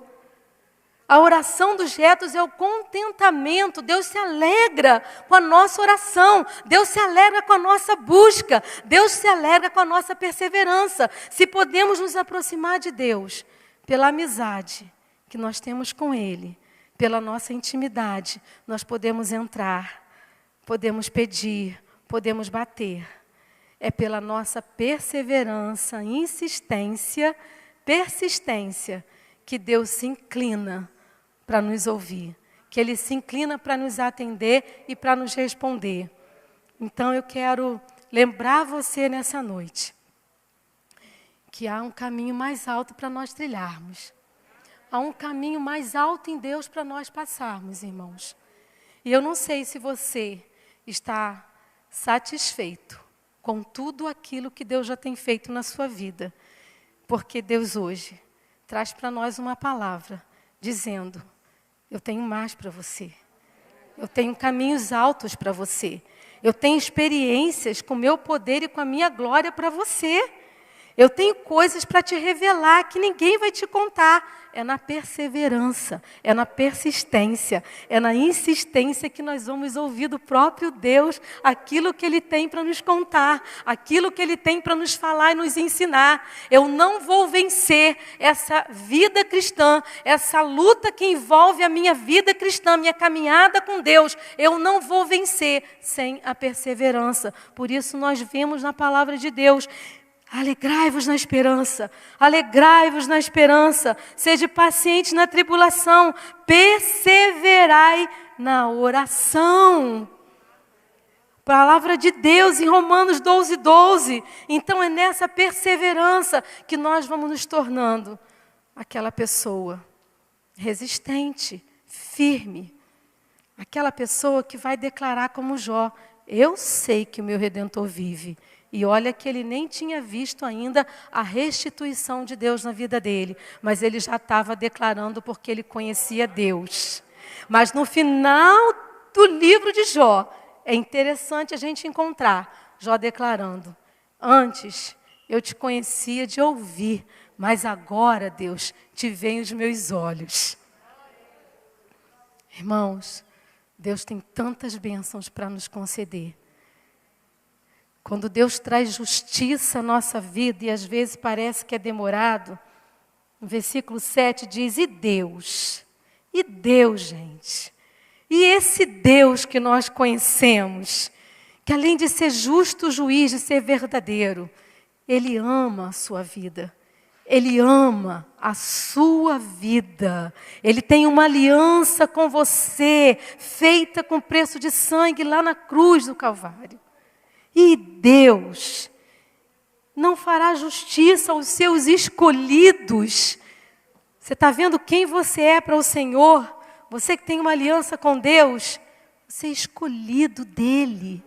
A oração dos retos é o contentamento. Deus se alegra com a nossa oração. Deus se alegra com a nossa busca. Deus se alegra com a nossa perseverança. Se podemos nos aproximar de Deus pela amizade que nós temos com Ele, pela nossa intimidade, nós podemos entrar, podemos pedir, podemos bater. É pela nossa perseverança, insistência, persistência, que Deus se inclina para nos ouvir, que Ele se inclina para nos atender e para nos responder. Então eu quero lembrar você nessa noite que há um caminho mais alto para nós trilharmos. Há um caminho mais alto em Deus para nós passarmos, irmãos. E eu não sei se você está satisfeito com tudo aquilo que Deus já tem feito na sua vida, porque Deus hoje traz para nós uma palavra dizendo: eu tenho mais para você, eu tenho caminhos altos para você, Eu tenho experiências com o meu poder e com a minha glória para você. Eu tenho coisas para te revelar que ninguém vai te contar. É na perseverança, é na persistência, é na insistência que nós vamos ouvir do próprio Deus aquilo que Ele tem para nos contar, aquilo que Ele tem para nos falar e nos ensinar. Eu não vou vencer essa vida cristã, essa luta que envolve a minha vida cristã, minha caminhada com Deus. Eu não vou vencer sem a perseverança. Por isso nós vemos na palavra de Deus: alegrai-vos na esperança, alegrai-vos na esperança, sede pacientes na tribulação, perseverai na oração. Palavra de Deus em Romanos 12:12. Então é nessa perseverança que nós vamos nos tornando aquela pessoa resistente, firme, aquela pessoa que vai declarar como Jó: eu sei que o meu Redentor vive. E olha que ele nem tinha visto ainda a restituição de Deus na vida dele, mas ele já estava declarando porque ele conhecia Deus. Mas no final do livro de Jó, é interessante a gente encontrar Jó declarando: antes eu te conhecia de ouvir, mas agora, Deus, te veem os meus olhos. Irmãos, Deus tem tantas bênçãos para nos conceder. Quando Deus traz justiça à nossa vida, e às vezes parece que é demorado, no versículo 7 diz: e Deus, gente, e esse Deus que nós conhecemos, que além de ser justo juiz, de ser verdadeiro, Ele ama a sua vida. Ele ama a sua vida. Ele tem uma aliança com você, feita com preço de sangue lá na cruz do Calvário. E Deus não fará justiça aos seus escolhidos. Você está vendo quem você é para o Senhor? Você que tem uma aliança com Deus, você é escolhido dEle.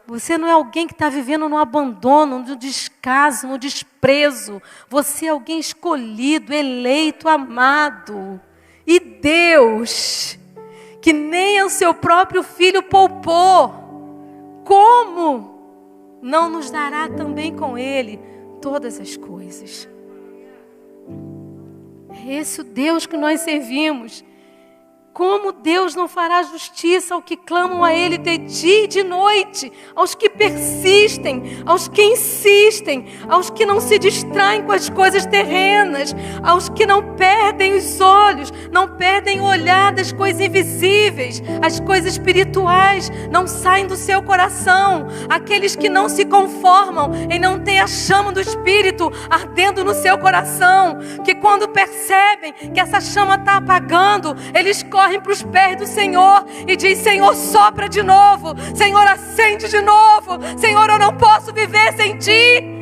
Você não é alguém que está vivendo no abandono, no descaso, no desprezo. Você é alguém escolhido, eleito, amado. E Deus, que nem o seu próprio Filho poupou, como não nos dará também com Ele todas as coisas? É esse o Deus que nós servimos. Como Deus não fará justiça ao que clamam a Ele de dia e de noite, aos que persistem, aos que insistem, aos que não se distraem com as coisas terrenas, aos que não perdem os olhos, não perdem o olhar das coisas invisíveis, as coisas espirituais não saem do seu coração, aqueles que não se conformam em não ter a chama do Espírito ardendo no seu coração, que quando percebem que essa chama está apagando, eles correm para os pés do Senhor e diz: Senhor, sopra de novo, Senhor, acende de novo, Senhor, eu não posso viver sem Ti.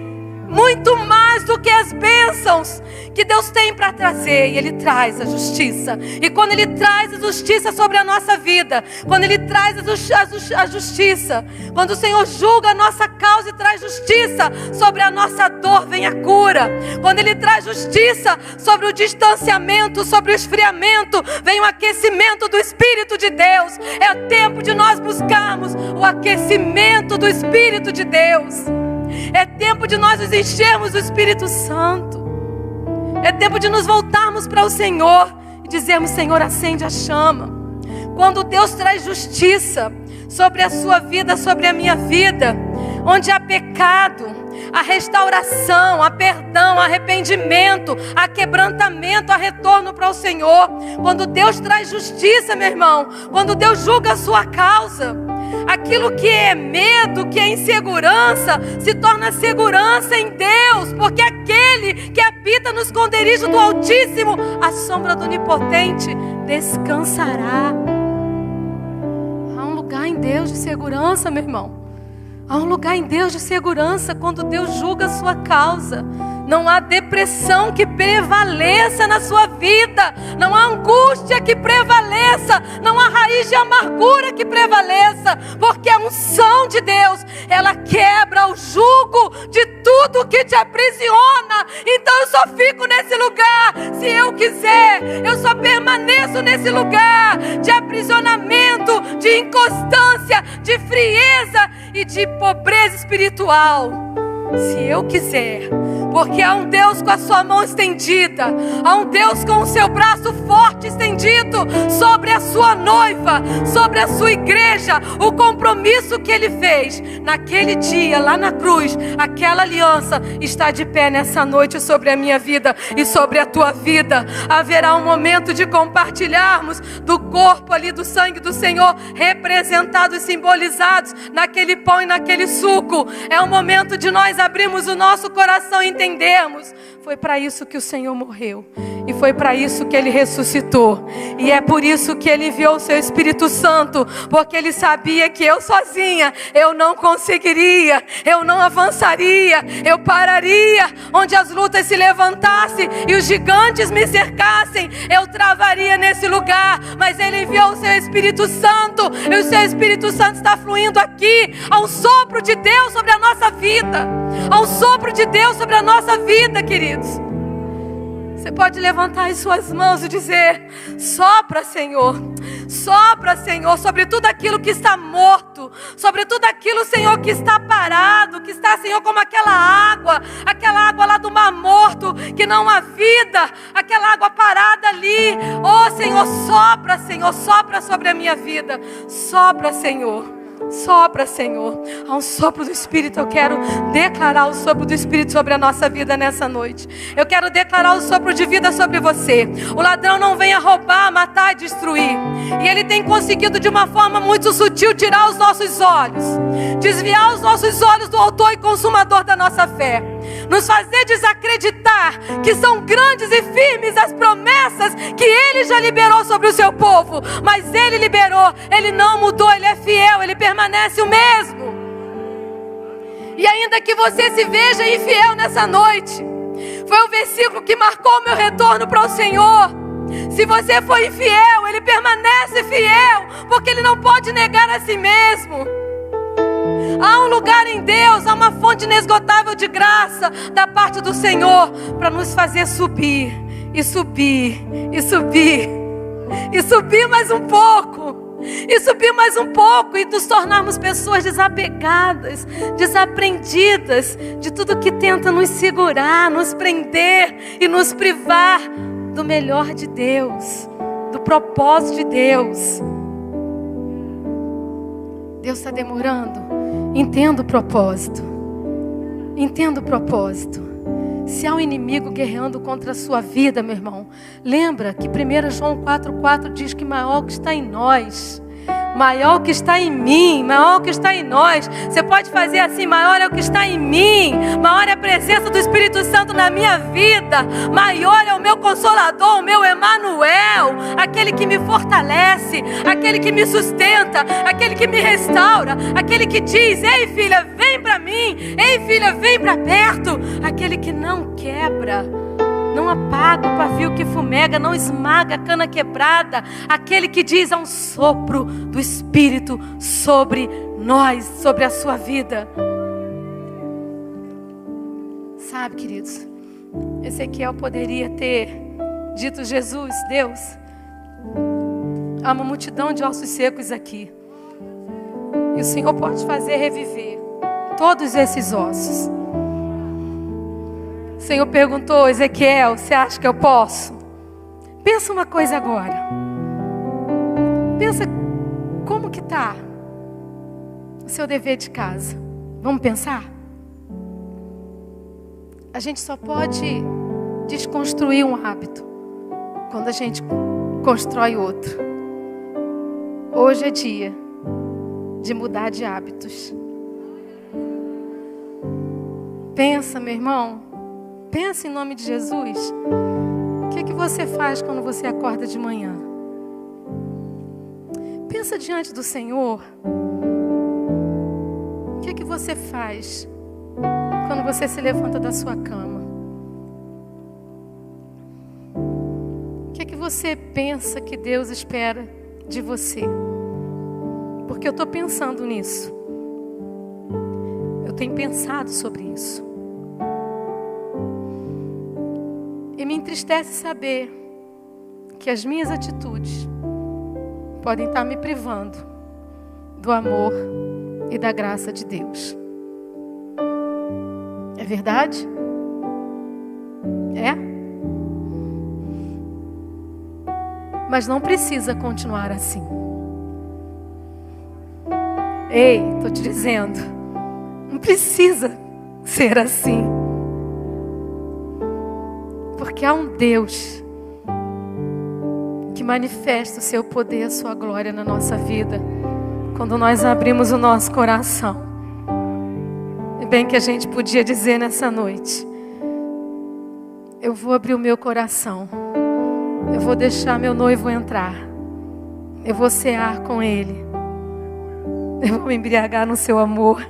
Muito mais do que as bênçãos que Deus tem para trazer. E Ele traz a justiça. E quando Ele traz a justiça sobre a nossa vida, quando Ele traz a justiça, quando o Senhor julga a nossa causa e traz justiça sobre a nossa dor, vem a cura. Quando Ele traz justiça sobre o distanciamento, sobre o esfriamento, vem o aquecimento do Espírito de Deus. É tempo de nós buscarmos o aquecimento do Espírito de Deus. É tempo de nós nos enchermos do Espírito Santo. É tempo de nos voltarmos para o Senhor e dizermos: Senhor, acende a chama. Quando Deus traz justiça sobre a sua vida, sobre a minha vida, onde há pecado, há restauração, há perdão, há arrependimento, há quebrantamento, há retorno para o Senhor. Quando Deus traz justiça, meu irmão, quando Deus julga a sua causa, aquilo que é medo, que é insegurança, se torna segurança em Deus, porque aquele que habita no esconderijo do Altíssimo, à sombra do Onipotente, descansará. Há um lugar em Deus de segurança, meu irmão. Há um lugar em Deus de segurança quando Deus julga a sua causa. Não há depressão que prevaleça na sua vida. Não há angústia que prevaleça. Não há raiz de amargura que prevaleça. Porque a unção de Deus, ela quebra o jugo de tudo tudo que te aprisiona. Então eu só fico nesse lugar se eu quiser. Eu só permaneço nesse lugar de aprisionamento, de inconstância, de frieza e de pobreza espiritual. Se eu quiser. Porque há um Deus com a sua mão estendida, há um Deus com o seu braço forte estendido sobre a sua noiva, sobre a sua igreja. O compromisso que Ele fez naquele dia, lá na cruz, aquela aliança está de pé nessa noite sobre a minha vida e sobre a tua vida. Haverá um momento de compartilharmos do corpo ali, do sangue do Senhor, representados, simbolizados naquele pão e naquele suco. É um momento de nós abrirmos o nosso coração e entendermos. Foi para isso que o Senhor morreu. E foi para isso que Ele ressuscitou. E é por isso que Ele enviou o seu Espírito Santo. Porque Ele sabia que eu sozinha, eu não conseguiria. Eu não avançaria. Eu pararia. Onde as lutas se levantassem e os gigantes me cercassem, eu travaria nesse lugar. Mas Ele enviou o seu Espírito Santo. E o seu Espírito Santo está fluindo aqui. Há um sopro de Deus sobre a nossa vida. Há um sopro de Deus sobre a nossa vida, queridos. Você pode levantar as suas mãos e dizer: sopra, Senhor, sobre tudo aquilo que está morto, sobre tudo aquilo, Senhor, que está parado, que está, Senhor, como aquela água lá do mar morto, que não há vida, aquela água parada ali. Oh, Senhor, sopra sobre a minha vida, sopra, Senhor. Sopra, Senhor. Há um sopro do Espírito. Eu quero declarar o sopro do Espírito sobre a nossa vida nessa noite. Eu quero declarar o sopro de vida sobre você. O ladrão não vem a roubar, matar e destruir. E ele tem conseguido de uma forma muito sutil tirar os nossos olhos, desviar os nossos olhos do autor e consumador da nossa fé, nos fazer desacreditar que são grandes e firmes as promessas que Ele já liberou sobre o seu povo. Mas Ele liberou, Ele não mudou, Ele é fiel, Ele permanece o mesmo. E ainda que você se veja infiel nessa noite, foi o versículo que marcou o meu retorno para o Senhor. Se você for infiel, Ele permanece fiel, porque Ele não pode negar a si mesmo. Há um lugar em Deus, há uma fonte inesgotável de graça da parte do Senhor para nos fazer subir, e subir, e subir, e subir mais um pouco, e subir mais um pouco, e nos tornarmos pessoas desapegadas, desaprendidas de tudo que tenta nos segurar, nos prender e nos privar do melhor de Deus, do propósito de Deus. Deus está demorando. Entenda o propósito. Entenda o propósito. Se há um inimigo guerreando contra a sua vida, meu irmão, lembra que 1 João 4,4 diz que maior que está em nós, maior que está em mim, maior que está em nós. Você pode fazer assim: maior é o que está em mim, maior é a presença do Espírito Santo na minha vida, maior é o meu Consolador, o meu Emanuel, aquele que me fortalece, aquele que me sustenta, aquele que me restaura, aquele que diz: ei filha, vem para mim, ei filha, vem para perto, aquele que não quebra, não apaga o pavio que fumega, não esmaga a cana quebrada. Aquele que diz: há um sopro do Espírito sobre nós, sobre a sua vida. Sabe, queridos, Ezequiel poderia ter dito: Jesus, Deus, há uma multidão de ossos secos aqui, e o Senhor pode fazer reviver todos esses ossos. O Senhor perguntou: Ezequiel, você acha que eu posso? Pensa uma coisa agora. Pensa como que está o seu dever de casa. Vamos pensar? A gente só pode desconstruir um hábito quando a gente constrói outro. Hoje é dia de mudar de hábitos. Pensa, meu irmão. Pensa em nome de Jesus. O que você faz quando você acorda de manhã? Pensa diante do Senhor. O que você faz quando você se levanta da sua cama? O que você pensa que Deus espera de você? Porque eu estou pensando nisso. Eu tenho pensado sobre isso. E me entristece saber que as minhas atitudes podem estar me privando do amor e da graça de Deus. É verdade? É? Mas não precisa continuar assim. Ei, estou te dizendo, não precisa ser assim. Porque há um Deus que manifesta o seu poder, a sua glória na nossa vida, quando nós abrimos o nosso coração. E bem que a gente podia dizer nessa noite: eu vou abrir o meu coração, eu vou deixar meu noivo entrar, eu vou cear com ele, eu vou me embriagar no seu amor.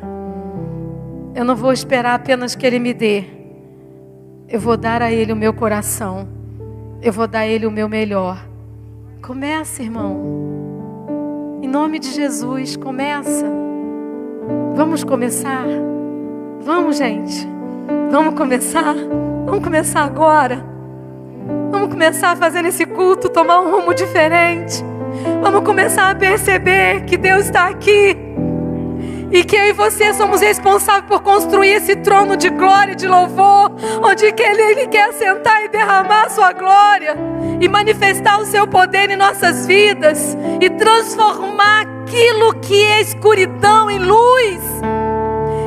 Eu não vou esperar apenas que ele me dê, eu vou dar a ele o meu coração, eu vou dar a ele o meu melhor. Começa, irmão, em nome de Jesus, começa. Vamos começar? Vamos, gente, vamos começar? Vamos começar agora. Vamos começar a fazer esse culto tomar um rumo diferente. Vamos começar a perceber que Deus está aqui. E que eu e você somos responsáveis por construir esse trono de glória e de louvor, onde que Ele quer sentar e derramar a sua glória e manifestar o seu poder em nossas vidas e transformar aquilo que é escuridão em luz,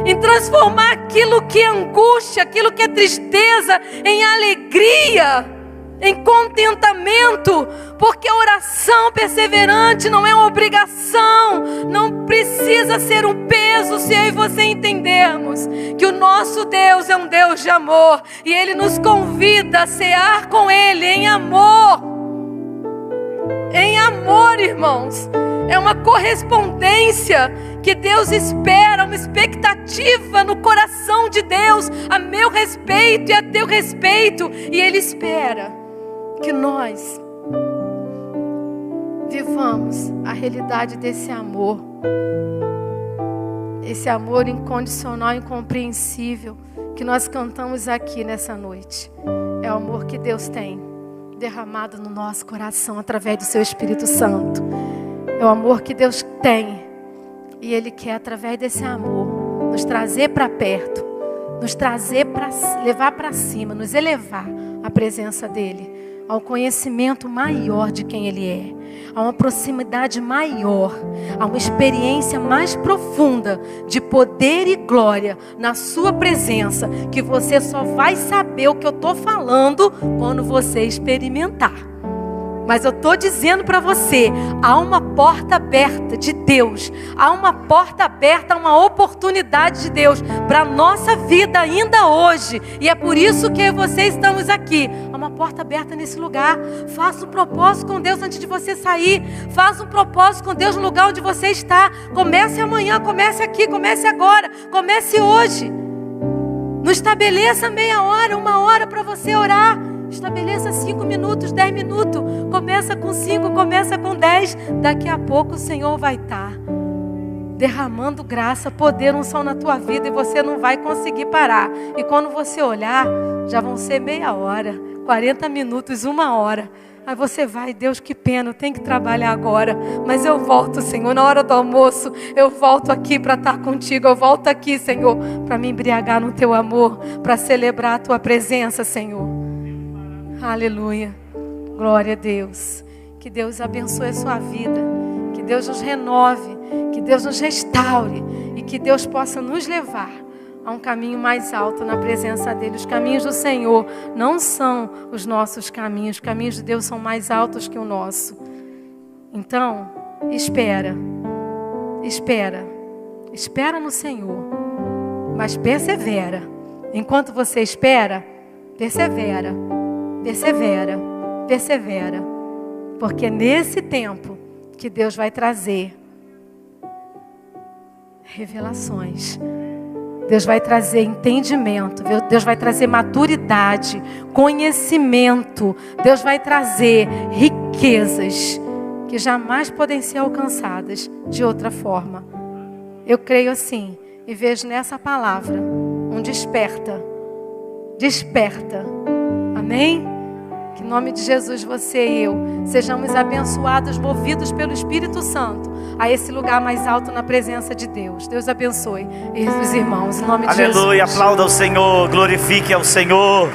em transformar aquilo que é angústia, aquilo que é tristeza em alegria, em contentamento, porque a oração perseverante não é uma obrigação, não precisa ser um peso se eu e você entendermos que o nosso Deus é um Deus de amor e Ele nos convida a cear com Ele em amor. Em amor, irmãos, é uma correspondência que Deus espera, uma expectativa no coração de Deus a meu respeito e a teu respeito, e Ele espera que nós vivamos a realidade desse amor, esse amor incondicional, incompreensível, que nós cantamos aqui nessa noite. É o amor que Deus tem derramado no nosso coração através do seu Espírito Santo. É o amor que Deus tem, e Ele quer, através desse amor, nos trazer para perto, nos trazer para levar para cima, nos elevar à presença dEle, ao conhecimento maior de quem Ele é, a uma proximidade maior, a uma experiência mais profunda de poder e glória na sua presença, que você só vai saber o que eu estou falando quando você experimentar. Mas eu estou dizendo para você, há uma porta aberta de Deus, há uma porta aberta, uma oportunidade de Deus para a nossa vida ainda hoje. E é por isso que eu e você estamos aqui. Há uma porta aberta nesse lugar. Faça um propósito com Deus antes de você sair. Faça um propósito com Deus no lugar onde você está. Comece amanhã, comece aqui, comece agora, comece hoje. Não estabeleça meia hora, 1 hora para você orar. Estabeleça 5 minutos, 10 minutos. Começa com 5, começa com 10. Daqui a pouco o Senhor vai estar derramando graça, poder, unção na tua vida, e você não vai conseguir parar. E quando você olhar, já vão ser meia hora, 40 minutos, 1 hora. Aí você vai: Deus, que pena, eu tenho que trabalhar agora, mas eu volto, Senhor, na hora do almoço, eu volto aqui para estar contigo, eu volto aqui, Senhor, para me embriagar no teu amor, para celebrar a tua presença, Senhor. Aleluia, glória a Deus. Que Deus abençoe a sua vida, que Deus nos renove, que Deus nos restaure e que Deus possa nos levar a um caminho mais alto na presença dEle. Os caminhos do Senhor não são os nossos caminhos, os caminhos de Deus são mais altos que o nosso. Então, espera no Senhor, mas persevera. Enquanto você espera, persevera, porque é nesse tempo que Deus vai trazer revelações, Deus vai trazer entendimento, Deus vai trazer maturidade, conhecimento, Deus vai trazer riquezas que jamais podem ser alcançadas de outra forma. Eu creio assim e vejo nessa palavra um desperta, amém? Que em nome de Jesus, você e eu sejamos abençoados, movidos pelo Espírito Santo a esse lugar mais alto na presença de Deus. Deus abençoe os irmãos, em nome de Jesus. Aleluia, aplauda o Senhor, glorifique ao Senhor.